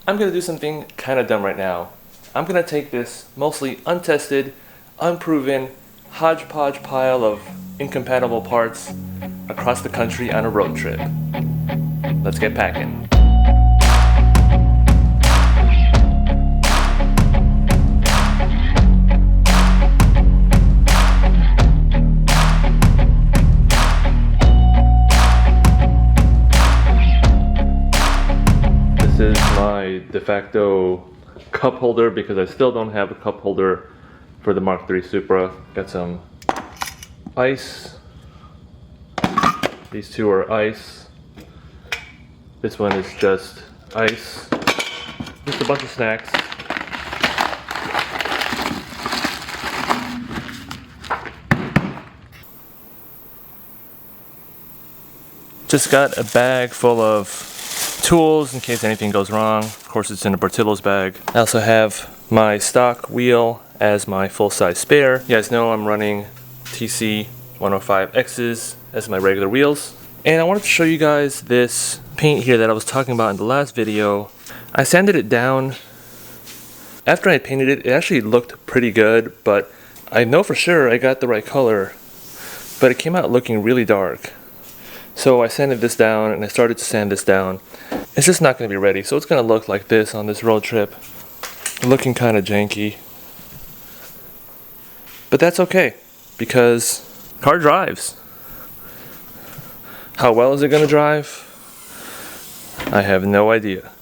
I'm gonna do something kind of dumb right now. I'm gonna take this mostly untested, unproven, hodgepodge pile of incompatible parts across the country on a road trip. Let's get packing. This is my de facto cup holder because I still don't have a cup holder for the MK3 Supra. Got some ice. These two are ice. This one is just ice. Just a bunch of snacks. Just got a bag full of tools in case anything goes wrong. Of course, it's in a Portillo's bag. I also have my stock wheel as my full-size spare. You guys know I'm running TC 105X's as my regular wheels. And I wanted to show you guys this paint here that I was talking about in the last video. I sanded it down. After I painted it, it actually looked pretty good, but I know for sure I got the right color, but it came out looking really dark. So I sanded this down and I started to sand this down. It's just not going to be ready, so it's going to look like this on this road trip. Looking kind of janky. But that's okay, because car drives. How well is it going to drive? I have no idea.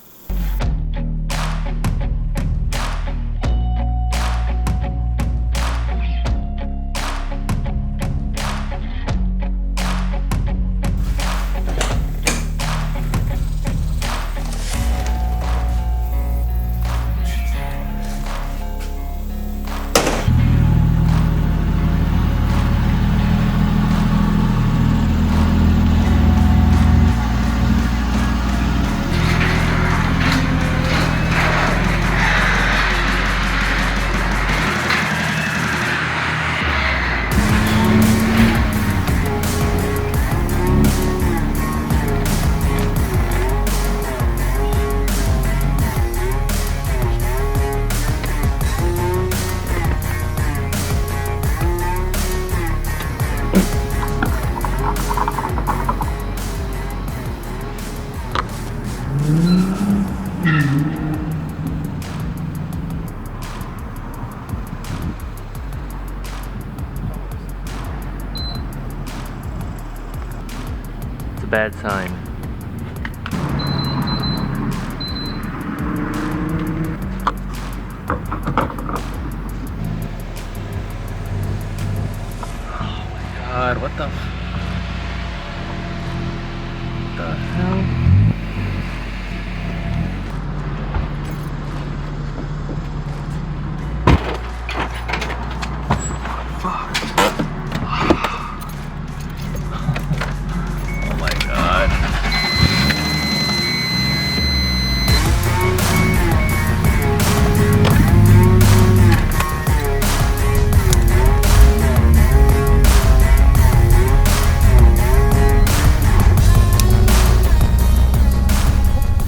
It's a bad sign. Oh my god, what the hell?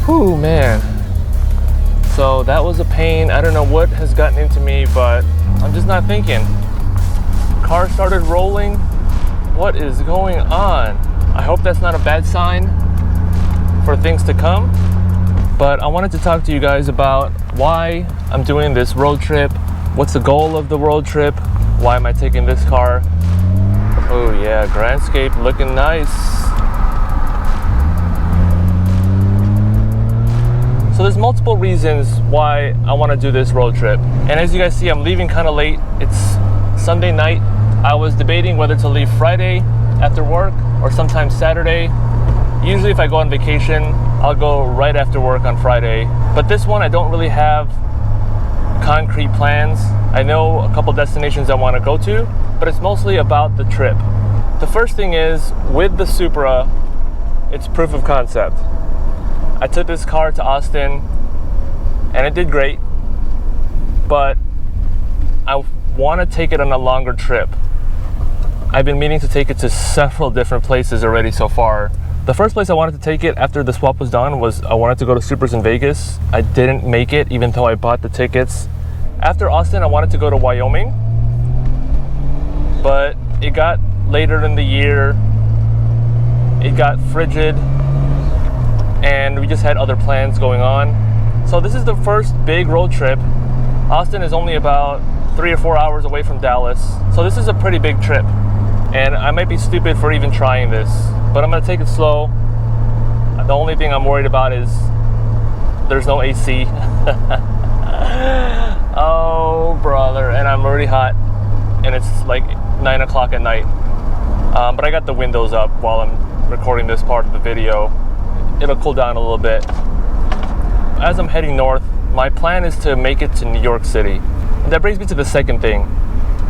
Ooh, man. So that was a pain. I don't know what has gotten into me, but I'm just not thinking. Car started rolling. What is going on? I hope that's not a bad sign for things to come. But I wanted to talk to you guys about why I'm doing this road trip. What's the goal of the road trip? Why am I taking this car? Oh yeah, Grandscape looking nice. So there's multiple reasons why I want to do this road trip. And as you guys see, I'm leaving kind of late. It's Sunday night. I was debating whether to leave Friday after work or sometime Saturday. Usually if I go on vacation, I'll go right after work on Friday. But this one, I don't really have concrete plans. I know a couple destinations I want to go to, but it's mostly about the trip. The first thing is, with the Supra, it's proof of concept. I took this car to Austin and it did great, but I want to take it on a longer trip. I've been meaning to take it to several different places already so far, The first place I wanted to take it after the swap was done was I wanted to go to Supras in Vegas. I didn't make it even though I bought the tickets. After Austin, I wanted to go to Wyoming, but it got later in the year. It got frigid and we just had other plans going on. So this is the first big road trip. Austin is only about 3 or 4 hours away from Dallas. So this is a pretty big trip. And I might be stupid for even trying this, but I'm gonna take it slow. The only thing I'm worried about is there's no AC. Oh, brother, and I'm already hot, and it's like 9 o'clock at night. But I got the windows up while I'm recording this part of the video. It'll cool down a little bit. As I'm heading north, my plan is to make it to New York City. And that brings me to the second thing.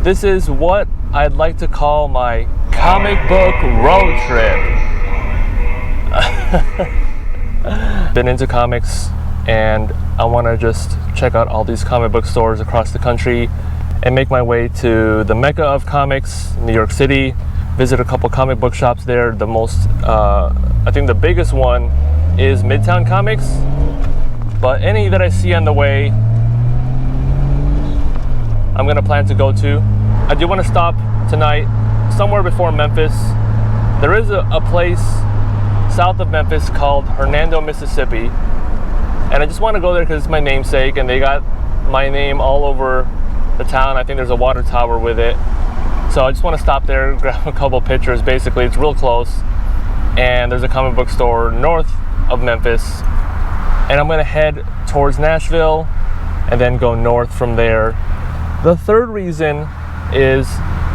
This is what I'd like to call my comic book road trip. Been into comics, and I want to just check out all these comic book stores across the country and make my way to the Mecca of comics, New York City, visit a couple comic book shops there. The most, I think the biggest one is Midtown Comics, but any that I see on the way, I'm gonna plan to go to. I do want to stop tonight somewhere before Memphis. There is a place south of Memphis called Hernando, Mississippi, and I just want to go there because it's my namesake and they got my name all over the town. I think there's a water tower with it, so I just want to stop there, grab a couple pictures. Basically, it's real close, and there's a comic book store north of Memphis, and I'm gonna head towards Nashville and then go north from there. The third reason is,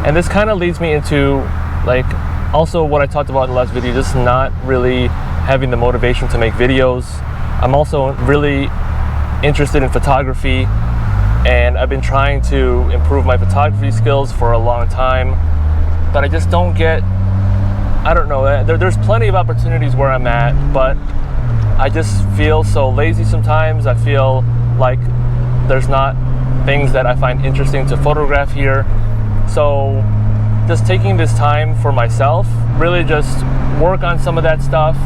and this kind of leads me into like also what I talked about in the last video, just not really having the motivation to make videos. I'm also really interested in photography, and I've been trying to improve my photography skills for a long time, but I just don't get, I don't know, there's plenty of opportunities where I'm at, but I just feel so lazy sometimes. I feel like there's not things that I find interesting to photograph here. So just taking this time for myself, really just work on some of that stuff.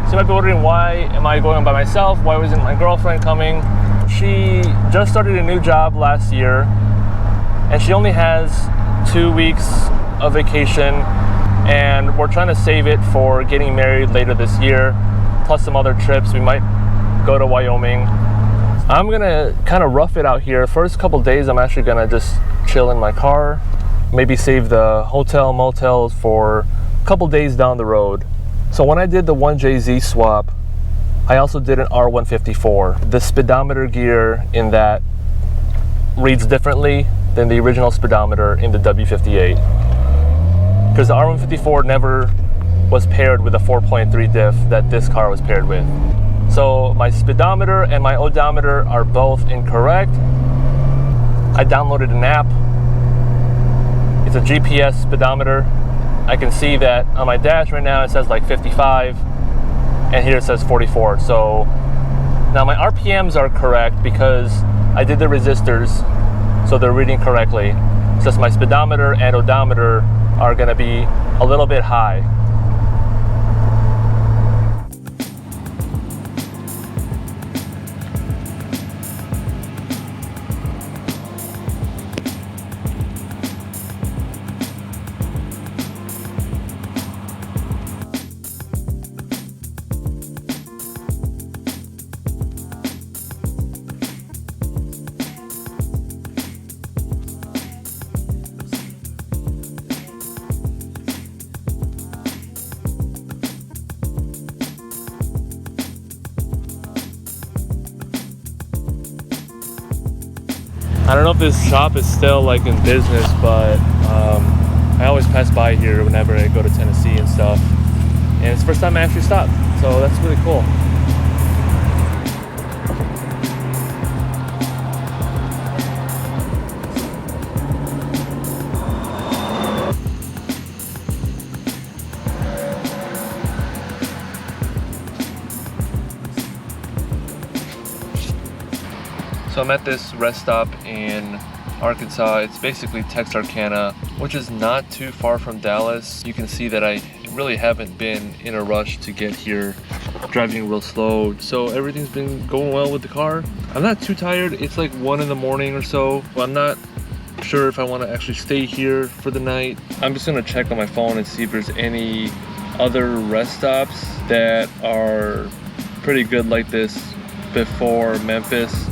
So you might be wondering, why am I going by myself? Why wasn't my girlfriend coming? She just started a new job last year, and she only has 2 weeks of vacation, and we're trying to save it for getting married later this year, plus some other trips. We might go to Wyoming. I'm gonna kind of rough it out here. First couple days, I'm actually gonna just chill in my car, maybe save the hotel, motels for a couple days down the road. So when I did the 1JZ swap, I also did an R154. The speedometer gear in that reads differently than the original speedometer in the W58. Because the R154 never was paired with a 4.3 diff that this car was paired with. So my speedometer and my odometer are both incorrect. I downloaded an app. It's a GPS speedometer. I can see that on my dash right now it says like 55, and here it says 44. So now my RPMs are correct because I did the resistors, so they're reading correctly. It's just my speedometer and odometer are gonna be a little bit high. I don't know if this shop is still like in business, but I always pass by here whenever I go to Tennessee and stuff. And it's the first time I actually stopped, so that's really cool. So I'm at this rest stop in Arkansas. It's basically Texarkana, which is not too far from Dallas. You can see that I really haven't been in a rush to get here, driving real slow, so everything's been going well with the car. I'm not too tired. It's like 1 in the morning or so. I'm not sure if I want to actually stay here for the night. I'm just gonna check on my phone and see if there's any other rest stops that are pretty good like this before Memphis.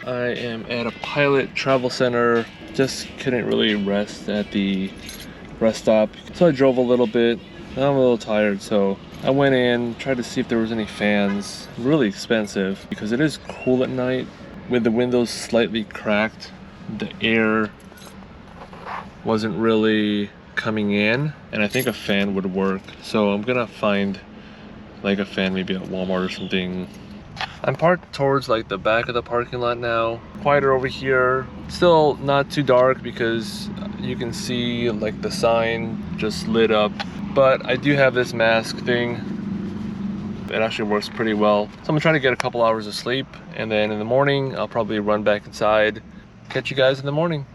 I am at a Pilot Travel Center. Just couldn't really rest at the rest stop, so I drove a little bit. Now I'm a little tired, so I went in, tried to see if there was any fans. Really expensive because it is cool at night. With the windows slightly cracked, the air wasn't really coming in, and I think a fan would work. So I'm gonna find like a fan maybe at Walmart or something. I'm parked towards like the back of the parking lot now. Quieter over here. Still not too dark because you can see like the sign just lit up. But I do have this mask thing. It actually works pretty well. So I'm gonna try to get a couple hours of sleep, and then in the morning I'll probably run back inside. Catch you guys in the morning.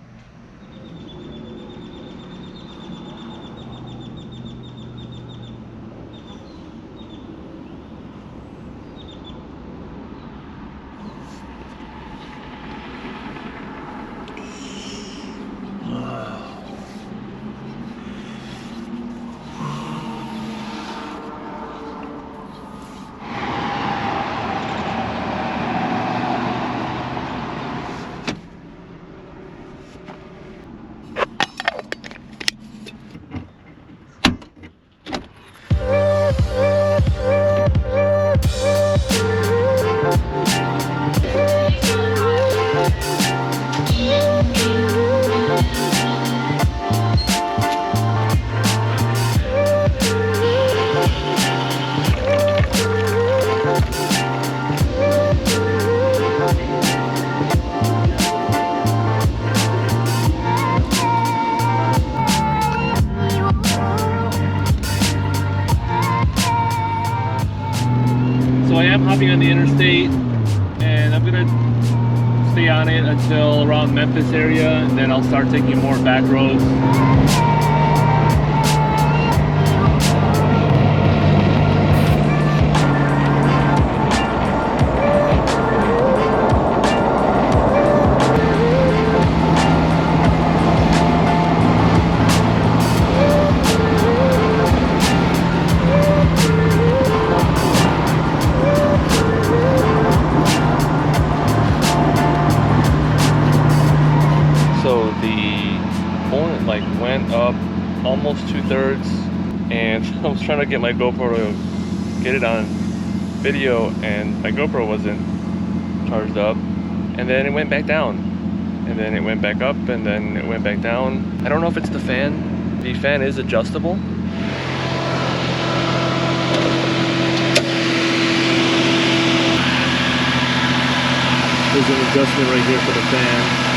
So I am hopping on the interstate, and I'm gonna stay on it until around Memphis area, and then I'll start taking more back roads. Went up almost 2/3, and I was trying to get my GoPro to get it on video, and my GoPro wasn't charged up, and then it went back down, and then it went back up, and then it went back down. I don't know if it's the fan. The fan is adjustable. There's an adjustment right here for the fan.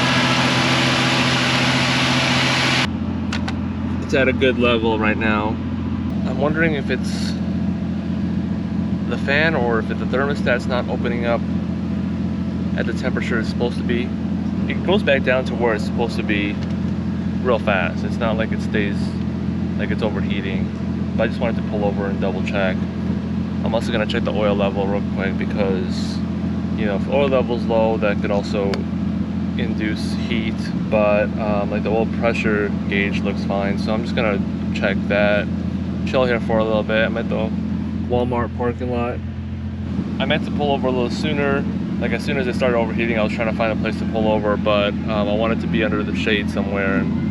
It's at a good level right now. I'm wondering if it's the fan or if the thermostat's not opening up at the temperature it's supposed to be. It goes back down to where it's supposed to be real fast. It's not like it stays like it's overheating. But I just wanted to pull over and double check. I'm also gonna check the oil level real quick because, you know, if oil level's low, that could also induce heat, but like the oil pressure gauge looks fine, so I'm just gonna check that, chill here for a little bit. I'm at the Walmart parking lot. I meant to pull over a little sooner. Like as soon as it started overheating, I was trying to find a place to pull over, but I wanted to be under the shade somewhere. And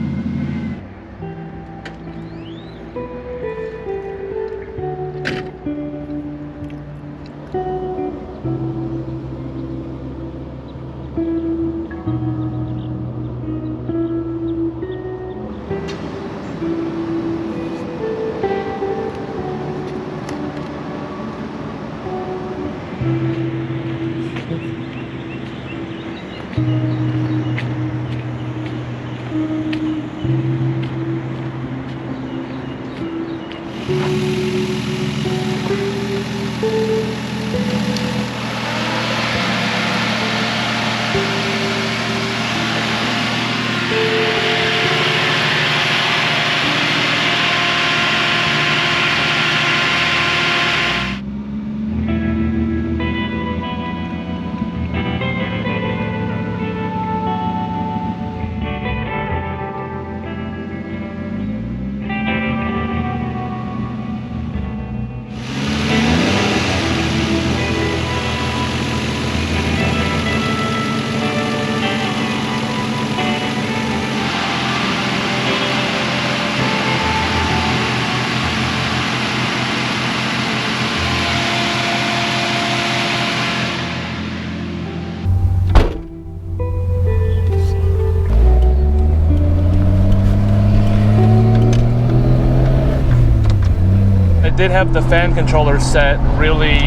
did have the fan controller set really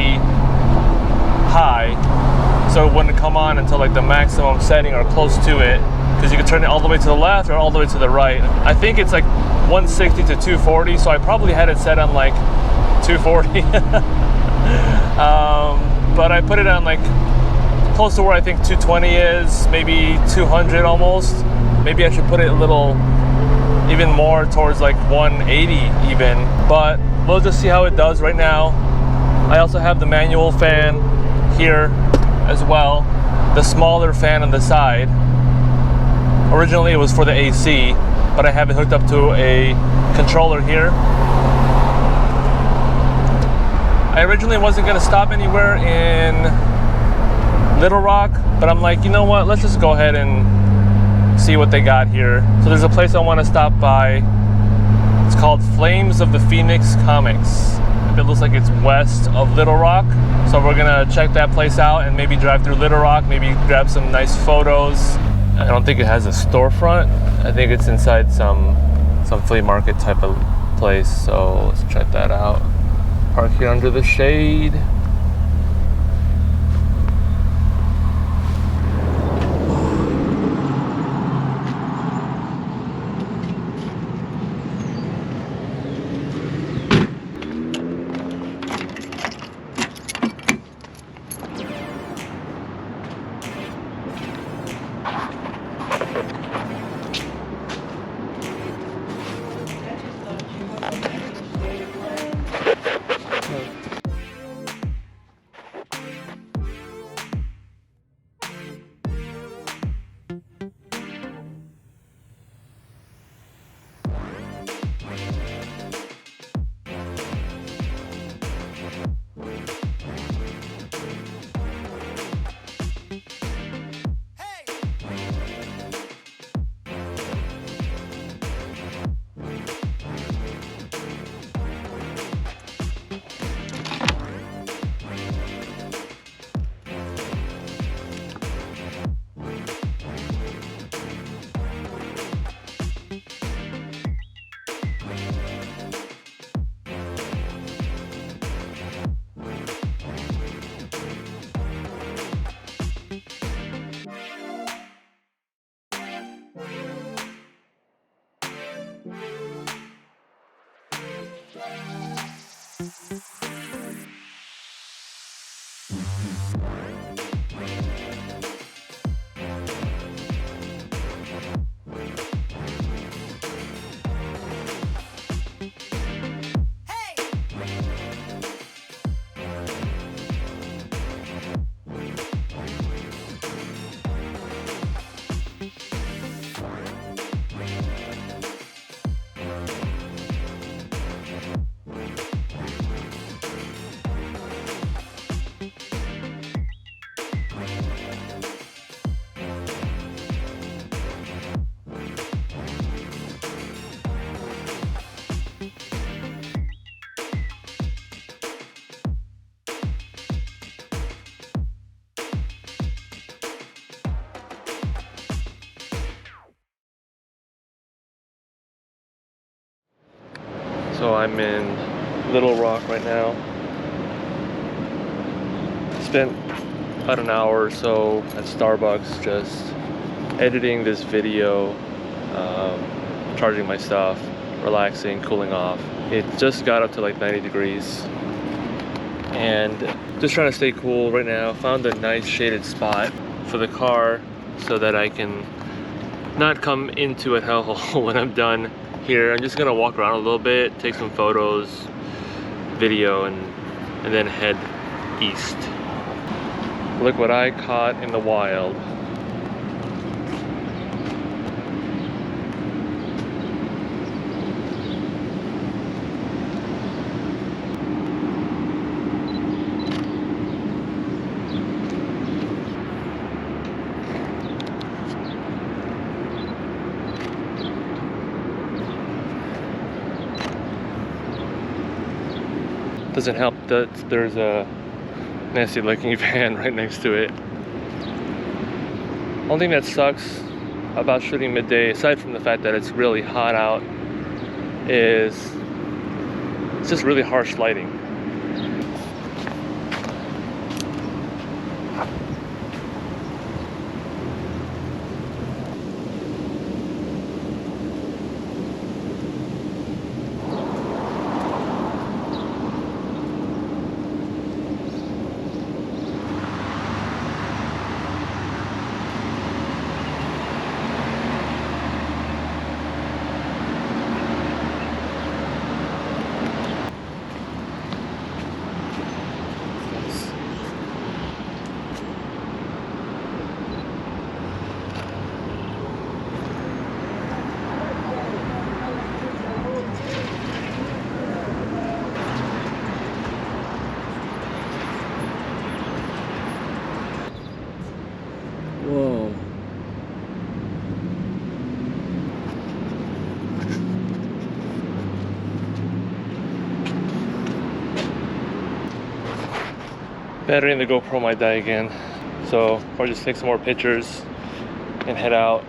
high, so it wouldn't come on until like the maximum setting or close to it, because you can turn it all the way to the left or all the way to the right. I think it's like 160 to 240, so I probably had it set on like 240. But I put it on like close to where I think 220 is, maybe 200 almost. Maybe I should put it a little even more towards like 180 even, but we'll just see how it does right now. I also have the manual fan here as well, the smaller fan on the side. Originally it was for the AC, but I have it hooked up to a controller here. I originally wasn't gonna stop anywhere in Little Rock, but I'm like, you know what, let's just go ahead and see what they got here. So there's a place I want to stop by. It's called Flames of the Phoenix Comics. It looks like it's west of Little Rock, so we're gonna check that place out and maybe drive through Little Rock, maybe grab some nice photos. I don't think it has a storefront. I think it's inside some flea market type of place, so let's check that out. Park here under the shade. So I'm in Little Rock right now. Spent about an hour or so at Starbucks just editing this video, charging my stuff, relaxing, cooling off. It just got up to like 90 degrees and just trying to stay cool right now. Found a nice shaded spot for the car so that I can not come into a hellhole when I'm done here. I'm just gonna walk around a little bit, take some photos, video, and then head east. Look what I caught in the wild. Doesn't help that there's a nasty looking van right next to it. Only thing that sucks about shooting midday, aside from the fact that it's really hot out, is It's just really harsh lighting. Whoa. Battery in the GoPro might die again, so I'll just take some more pictures and head out.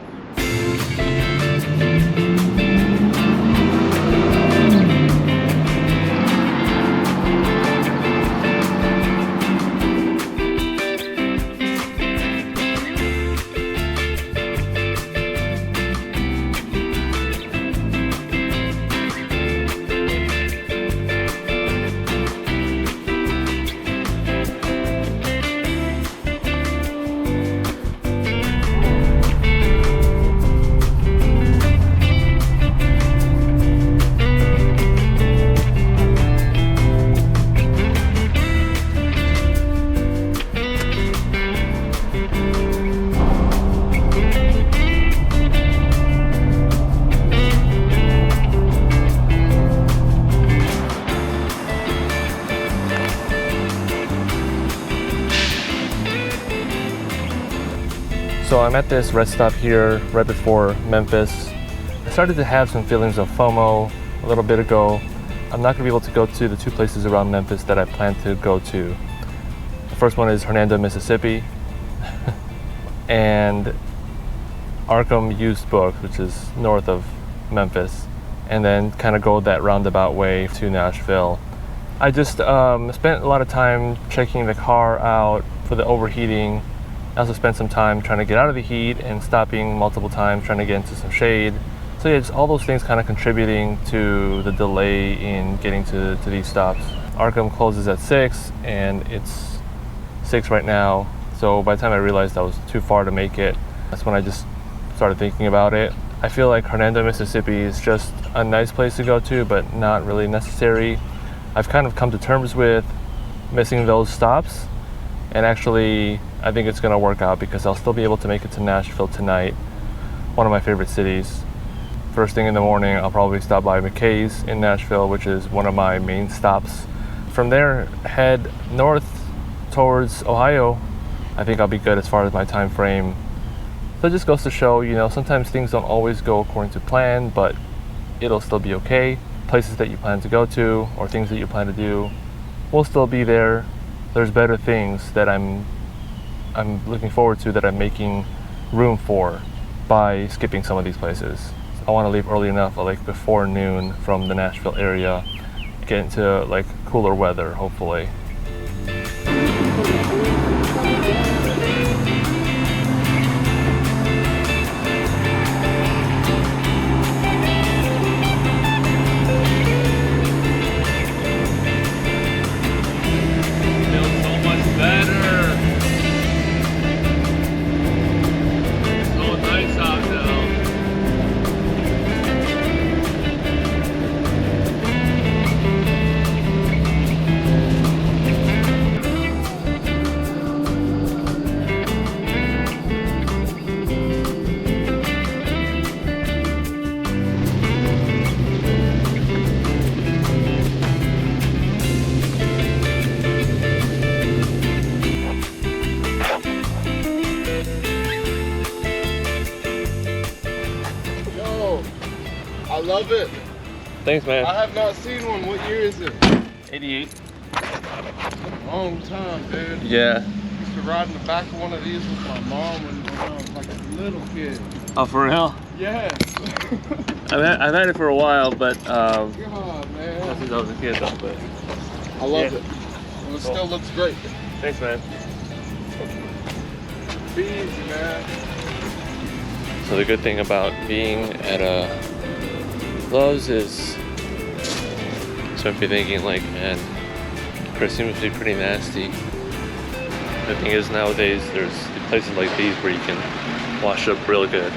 So I'm at this rest stop here right before Memphis. I started to have some feelings of FOMO a little bit ago. I'm not going to be able to go to the two places around Memphis that I plan to go to. The first one is Hernando, Mississippi, and Arkham Used Books, which is north of Memphis, and then kind of go that roundabout way to Nashville. I just spent a lot of time checking the car out for the overheating. I also spent some time trying to get out of the heat and stopping multiple times trying to get into some shade. So yeah, just all those things kind of contributing to the delay in getting to these stops. Arkham closes at 6 and it's 6 right now. So by the time I realized I was too far to make it, that's when I just started thinking about it. I feel like Hernando, Mississippi is just a nice place to go to, but not really necessary. I've kind of come to terms with missing those stops, and actually I think it's going to work out because I'll still be able to make it to Nashville tonight, one of my favorite cities. First thing in the morning, I'll probably stop by McKay's in Nashville, which is one of my main stops. From there, head north towards Ohio. I think I'll be good as far as my time frame. So it just goes to show, you know, sometimes things don't always go according to plan, but it'll still be okay. Places that you plan to go to or things that you plan to do will still be there. There's better things that I'm looking forward to that I'm making room for by skipping some of these places. I want to leave early enough, like before noon from the Nashville area, get into like cooler weather, hopefully. I love it. Thanks, man. I have not seen one. What year is it? 88. Long time, dude. Yeah. Used to ride in the back of one of these with my mom when I was like a little kid. Oh, for real? Yes. I've had it for a while, but God, not man. since I was a kid though. But I love Yeah. it. And it still looks great. thanks, man. Be easy, man. So the good thing about being at Lowe's is, so if you're thinking like, man, Chris seems to be pretty nasty. The thing is nowadays there's places like these where you can wash up real good.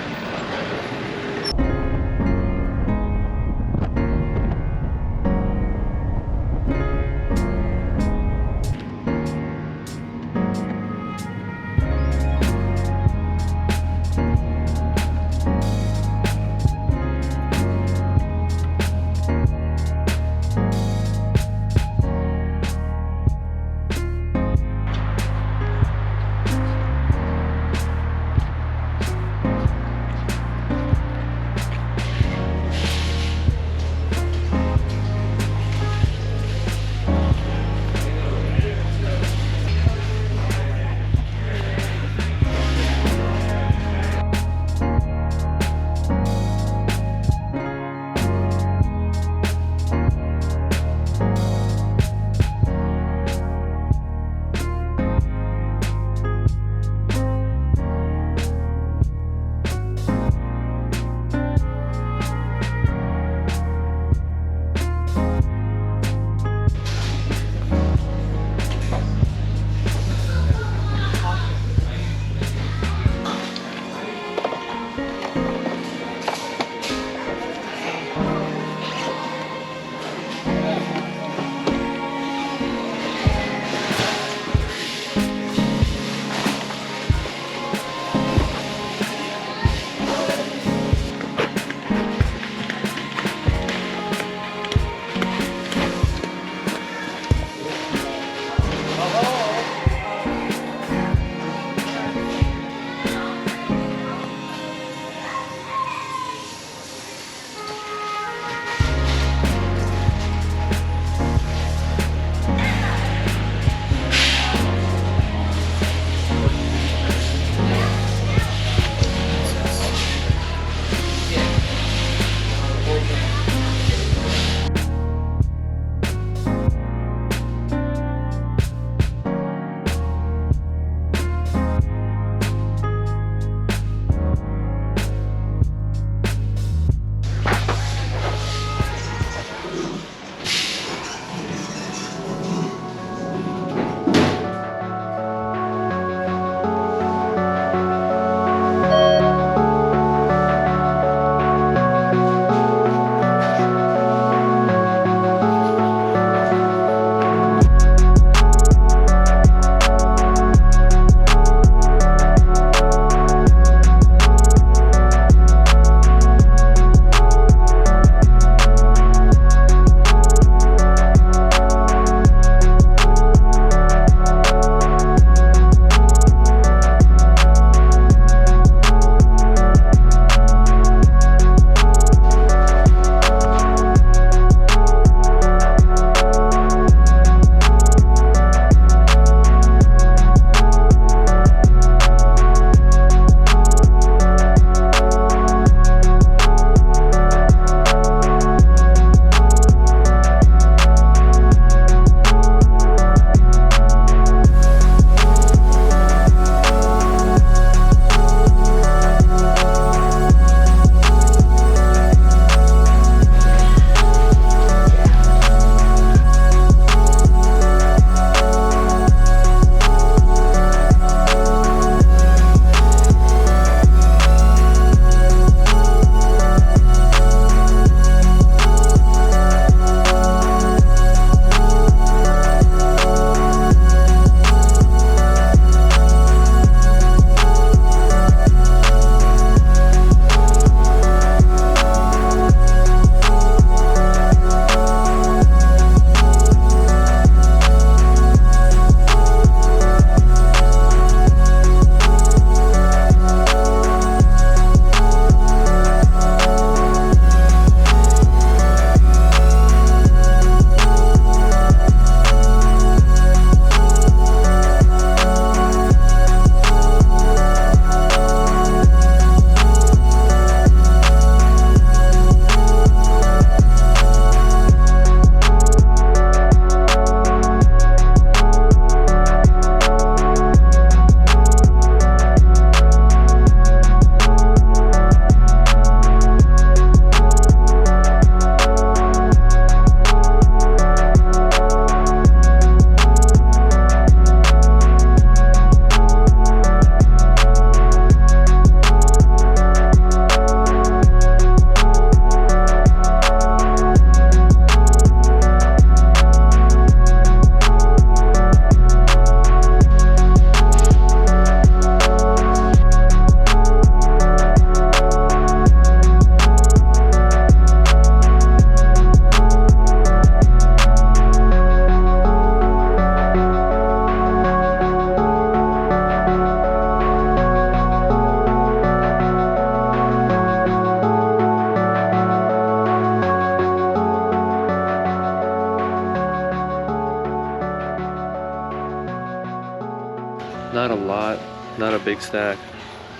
a big stack,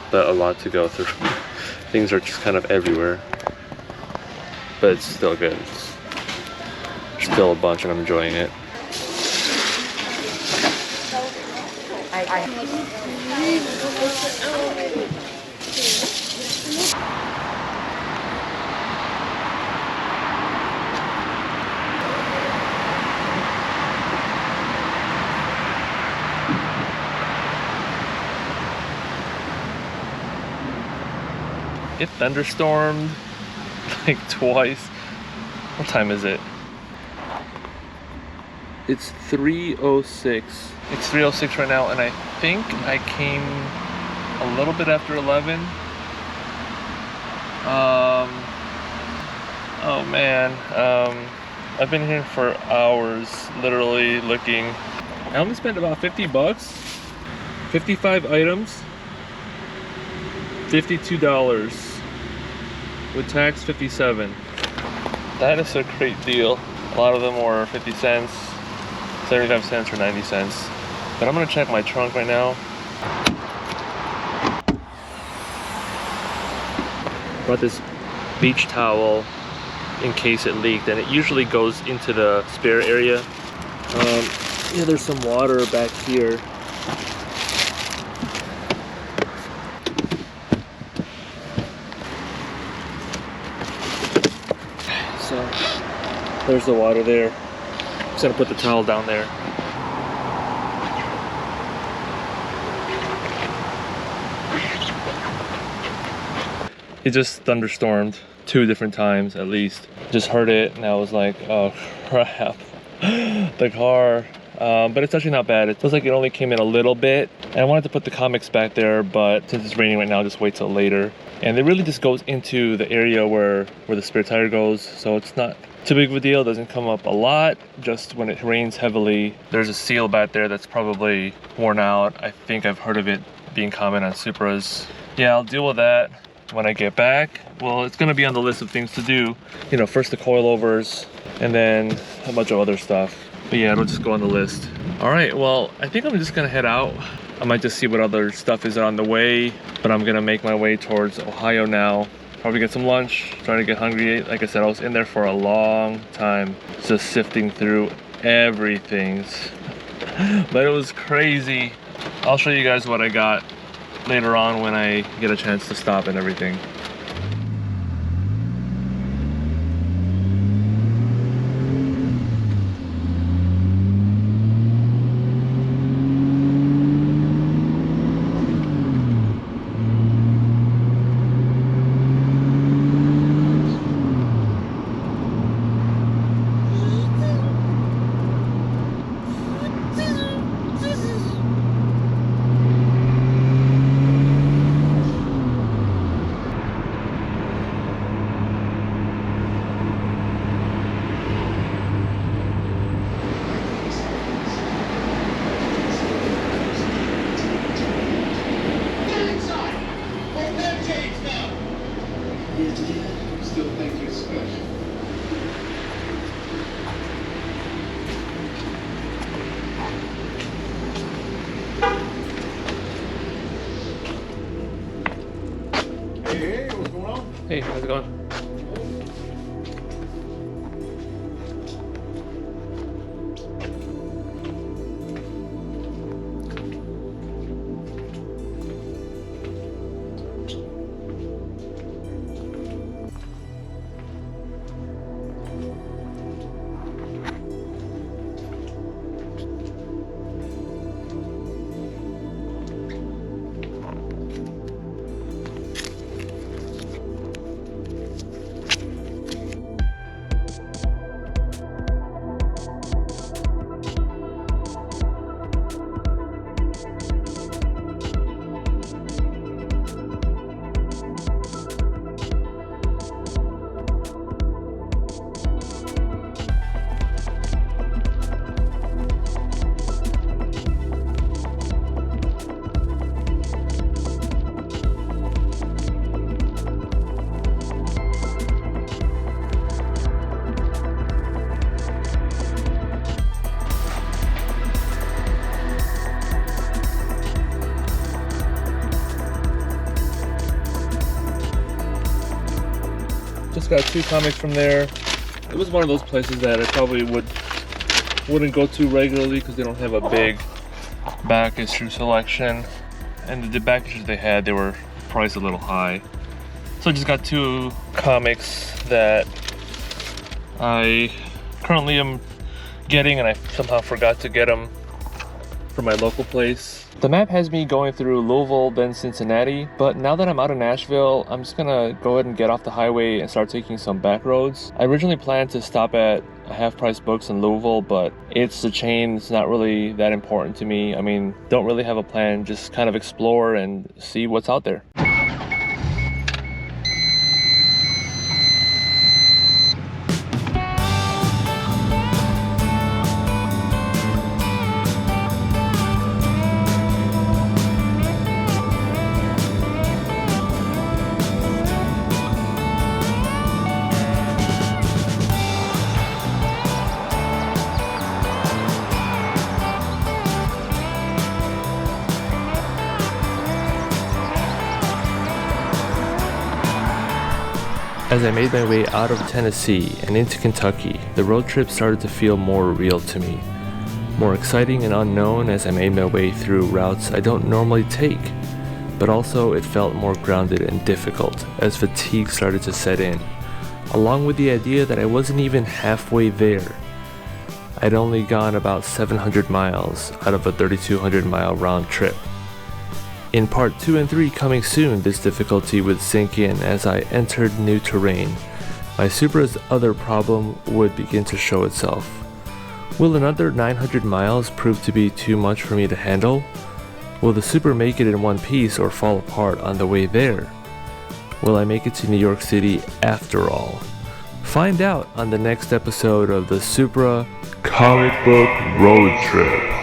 but a lot to go through. Things are just kind of everywhere, but it's still good. It's still a bunch and I'm enjoying it. It thunderstormed like twice. What time is it? It's 3:06. It's 3:06 right now, and I think I came a little bit after 11. Oh man, I've been here for hours, literally looking. I only spent about 50 bucks, 55 items, $52. With tax, 57. That is a great deal. A lot of them were 50 cents, 75 cents, or 90 cents. But I'm gonna check my trunk right now. Brought this beach towel in case it leaked, and it usually goes into the spare area. Yeah, there's some water back here. So there's the water there. Just gonna put the towel down there. It just thunderstormed 2 different times at least. Just heard it and I was like, oh crap. The car. But it's actually not bad. It feels like it only came in a little bit. And I wanted to put the comics back there, but since it's raining right now, I'll just wait till later. And it really just goes into the area where the spare tire goes. So it's not too big of a deal. It doesn't come up a lot. Just when it rains heavily, there's a seal back there that's probably worn out. I think I've heard of it being common on Supras. Yeah, I'll deal with that when I get back. Well, it's gonna be on the list of things to do. You know, first the coilovers and then a bunch of other stuff. But yeah, it'll just go on the list. All right, well, I think I'm just gonna head out. I might just see what other stuff is on the way, but I'm gonna make my way towards Ohio now. Probably get some lunch, trying to get hungry. Like I said, I was in there for a long time, just sifting through everything. But it was crazy. I'll show you guys what I got later on when I get a chance to stop and everything. Still think you're special. Hey, what's going on? Hey, how's it going? got 2 comics from there. It was one of those places that I probably wouldn't go to regularly because they don't have a big back issue selection, and the back issues they had, they were priced a little high. So I just got 2 comics that I currently am getting, and I somehow forgot to get them from my local place. The map has me going through Louisville, then Cincinnati, but now that I'm out of Nashville, I'm just gonna go ahead and get off the highway and start taking some back roads. I originally planned to stop at Half Price Books in Louisville, but it's the chain, it's not really that important to me. I mean, don't really have a plan, just kind of explore and see what's out there. As I made my way out of Tennessee and into Kentucky, the road trip started to feel more real to me. More exciting and unknown as I made my way through routes I don't normally take. But also it felt more grounded and difficult as fatigue started to set in, along with the idea that I wasn't even halfway there. I'd only gone about 700 miles out of a 3,200 mile round trip. In part 2 and 3 coming soon, this difficulty would sink in as I entered new terrain. My Supra's other problem would begin to show itself. Will another 900 miles prove to be too much for me to handle? Will the Supra make it in one piece or fall apart on the way there? Will I make it to New York City after all? Find out on the next episode of the Supra Comic Book Road Trip.